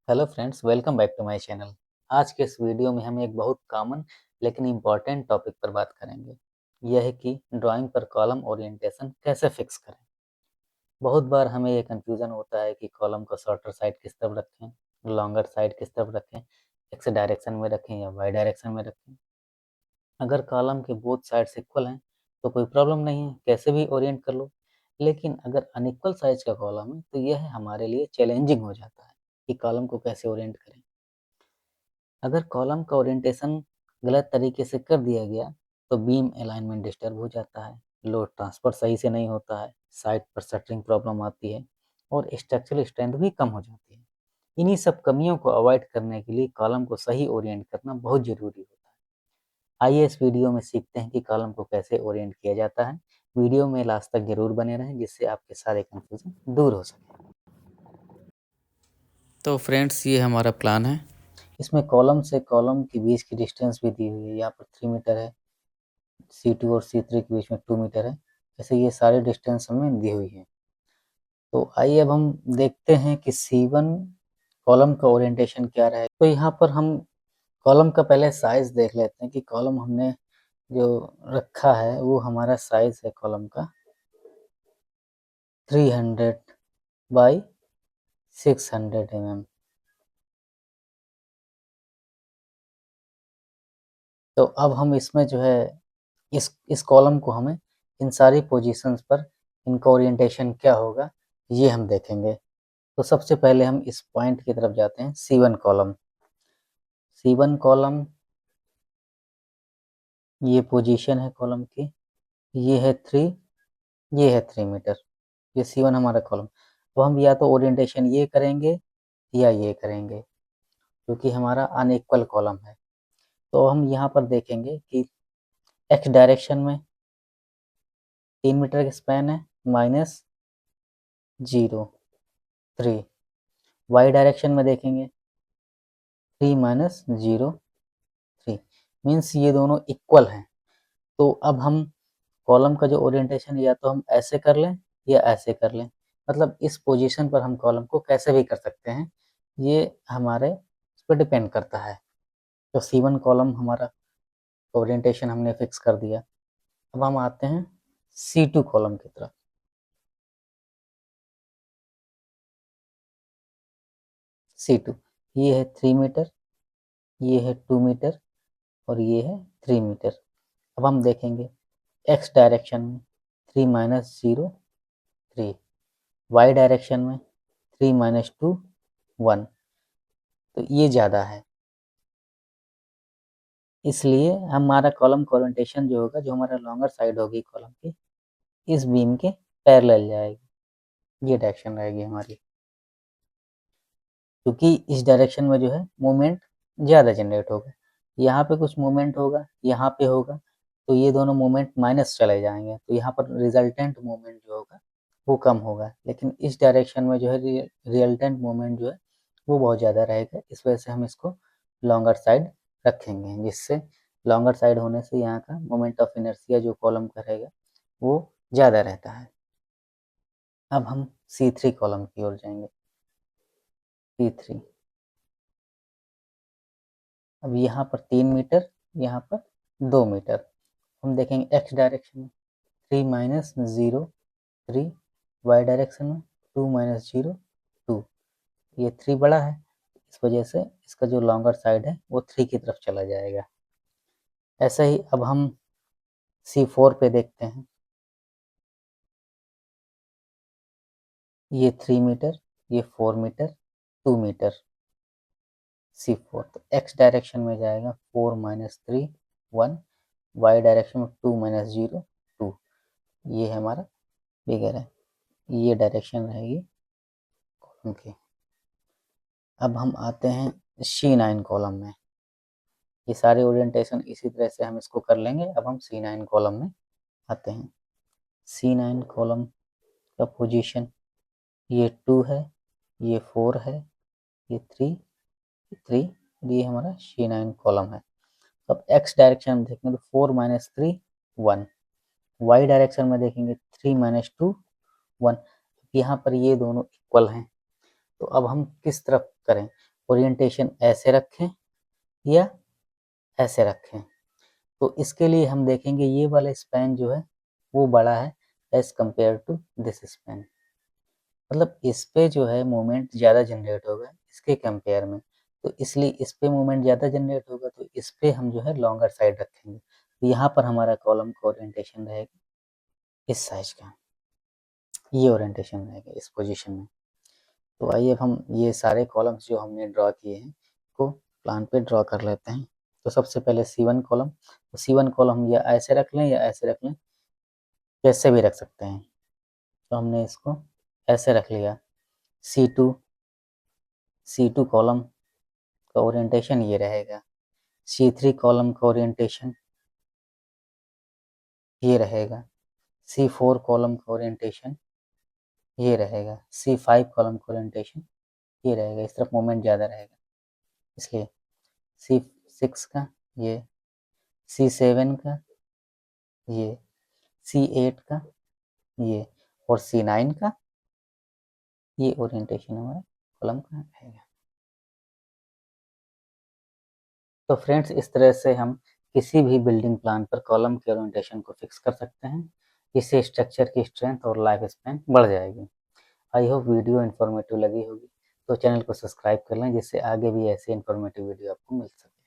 Hello friends, welcome back to my channel. आज के इस वीडियो में हम एक बहुत कॉमन लेकिन इम्पॉर्टेंट टॉपिक पर बात करेंगे। यह है कि ड्राइंग पर कॉलम ओरिएंटेशन कैसे फिक्स करें। बहुत बार हमें ये कन्फ्यूज़न होता है कि कॉलम को शॉर्टर साइड किस तरफ रखें, लॉन्गर साइड किस तरफ रखें, एक्स डायरेक्शन में रखें या वाई डायरेक्शन में रखें। अगर कॉलम के बोथ साइड्स इक्वल हैं तो कोई प्रॉब्लम नहीं है, कैसे भी ओरिएंट कर लो। लेकिन अगर अनइक्वल साइज का कॉलम है तो यह हमारे लिए चैलेंजिंग हो जाता है कि कॉलम को कैसे ओरिएंट करें। अगर कॉलम का ओरिएंटेशन गलत तरीके से कर दिया गया तो बीम अलाइनमेंट डिस्टर्ब हो जाता है, लोड ट्रांसफर सही से नहीं होता है, साइट पर शटरिंग प्रॉब्लम आती है और स्ट्रक्चरल स्ट्रेंथ भी कम हो जाती है। इन्हीं सब कमियों को अवॉइड करने के लिए कॉलम को सही ओरिएंट करना बहुत ज़रूरी होता है। आइए इस वीडियो में सीखते हैं कि कॉलम को कैसे ओरिएंट किया जाता है। वीडियो में लास्ट तक जरूर बने रहें जिससे आपके सारे कन्फ्यूजन दूर हो सके। तो फ्रेंड्स ये हमारा प्लान है। इसमें कॉलम से कॉलम के बीच की डिस्टेंस भी दी हुई है। यहाँ पर 3 मीटर है, C2 और C3 के बीच में 2 मीटर है। ऐसे ये सारे डिस्टेंस हमें दी हुई है। तो आइए अब हम देखते हैं कि C1 कॉलम का ओरिएंटेशन क्या रहेगा। तो यहाँ पर हम कॉलम का पहले साइज देख लेते हैं कि कॉलम हमने जो रखा है वो हमारा साइज है कॉलम का 300 बाई 600 mm। तो अब हम इसमें जो है इस कॉलम को हमें इन सारी पोजीशंस पर इनका ओरिएंटेशन क्या होगा ये हम देखेंगे। तो सबसे पहले हम इस पॉइंट की तरफ जाते हैं। C1 कॉलम, C1 कॉलम ये पोजीशन है कॉलम की, ये है 3, ये है 3 मीटर, ये C1 हमारा कॉलम। तो हम या तो ओरिएंटेशन ये करेंगे या ये करेंगे क्योंकि हमारा अनइक्वल कॉलम है। तो हम यहाँ पर देखेंगे कि एक्स डायरेक्शन में 3 मीटर का स्पैन है -0 3। वाई डायरेक्शन में देखेंगे 3 - 0 3, मीन्स ये दोनों इक्वल हैं। तो अब हम कॉलम का जो ओरिएंटेशन या तो हम ऐसे कर लें या ऐसे कर लें, मतलब इस पोजीशन पर हम कॉलम को कैसे भी कर सकते हैं, ये हमारे उस पर डिपेंड करता है। तो C1 कॉलम हमारा ओरिएंटेशन हमने फिक्स कर दिया। अब हम आते हैं C2 कॉलम की तरफ। C2 ये है 3 मीटर, ये है 2 मीटर और ये है 3 मीटर। अब हम देखेंगे एक्स डायरेक्शन में 3 - 0 3, वाई डायरेक्शन में 3 - 2 1। तो ये ज़्यादा है, इसलिए हमारा कॉलम का ओरिएंटेशन जो होगा, जो हमारा लॉन्गर साइड होगी कॉलम की, इस बीम के पैरेलल जाएगी। ये डायरेक्शन रहेगी हमारी, क्योंकि इस डायरेक्शन में जो है मूवमेंट ज़्यादा जनरेट होगा। यहाँ पे कुछ मूवमेंट होगा, यहाँ पे होगा, तो ये दोनों मूवमेंट माइनस चले जाएंगे, तो यहाँ पर रिजल्टेंट मूवमेंट जो होगा वो कम होगा। लेकिन इस डायरेक्शन में जो है रिजल्टेंट मूवमेंट जो है वो बहुत ज़्यादा रहेगा। इस वजह से हम इसको लॉन्गर साइड रखेंगे, जिससे लॉन्गर साइड होने से यहाँ का मोमेंट ऑफ इनर्शिया जो कॉलम का रहेगा वो ज़्यादा रहता है। अब हम C3 कॉलम की ओर जाएंगे। C3, अब यहाँ पर 3 मीटर, यहाँ पर 2 मीटर। हम देखेंगे एक्स डायरेक्शन में 3 - 0 3, वाई डायरेक्शन में 2 - 0 2। ये 3 बड़ा है, इस वजह से इसका जो लॉन्गर साइड है वो 3 की तरफ चला जाएगा। ऐसा ही अब हम C4 पे देखते हैं। ये 3 मीटर, ये 4 मीटर, 2 मीटर। C4 तो एक्स डायरेक्शन में जाएगा 4 - 3 1, वाई डायरेक्शन में 2 - 0 2। ये हमारा फिगर है, ये डायरेक्शन रहेगी कॉलम की। अब हम आते हैं C9 कॉलम में। ये सारे ओरिएंटेशन इसी तरह से हम इसको कर लेंगे। अब हम C9 कॉलम में आते हैं। C9 कॉलम का पोजीशन ये 2 है, ये 4 है, ये 3 ये हमारा C9 कॉलम है। अब एक्स डायरेक्शन में देखेंगे तो 4 - 3 1, वाई डायरेक्शन में देखेंगे 3 - 2 1। यहाँ पर ये दोनों इक्वल हैं, तो अब हम किस तरफ करें। ओरिएंटेशन ऐसे रखें या ऐसे रखें। तो इसके लिए हम देखेंगे ये वाला स्पैन जो है वो बड़ा है as compare to this span, मतलब इस पे जो है मोमेंट ज़्यादा जनरेट होगा इसके कंपेयर में, तो इसलिए इस पे मोमेंट ज़्यादा जनरेट होगा, तो इस पे हम जो है लॉन्गर साइड रखेंगे। तो यहाँ पर हमारा कॉलम का ओरिएंटेशन रहेगा इस साइज का, ये ओरिएंटेशन रहेगा इस पोजीशन में। तो आइए अब हम ये सारे कॉलम्स जो हमने ड्रॉ किए हैं को प्लान पे ड्रॉ कर लेते हैं। तो सबसे पहले C1 कॉलम, तो C1 कॉलम या ऐसे रख लें या ऐसे रख लें, कैसे भी रख सकते हैं। तो हमने इसको ऐसे रख लिया। C2 कॉलम का ओरिएंटेशन ये रहेगा। C3 कॉलम का ओरिएंटेशन ये रहेगा। C4 कॉलम का ओरिएंटेशन ये रहेगा। C5 कॉलम का ओरिएंटेशन ये रहेगा। इस तरफ मोमेंट ज़्यादा रहेगा इसलिए C6 का ये, C7 का ये, C8 का ये और C9 का ये ओरिएंटेशन हमारा कॉलम का रहेगा। तो फ्रेंड्स इस तरह से हम किसी भी बिल्डिंग प्लान पर कॉलम के ओरिएंटेशन को फिक्स कर सकते हैं। इससे स्ट्रक्चर की स्ट्रेंथ और लाइफ स्पैन बढ़ जाएगी। आई होप वीडियो इन्फॉर्मेटिव लगी होगी, तो चैनल को सब्सक्राइब कर लें जिससे आगे भी ऐसे इन्फॉर्मेटिव वीडियो आपको मिल सके।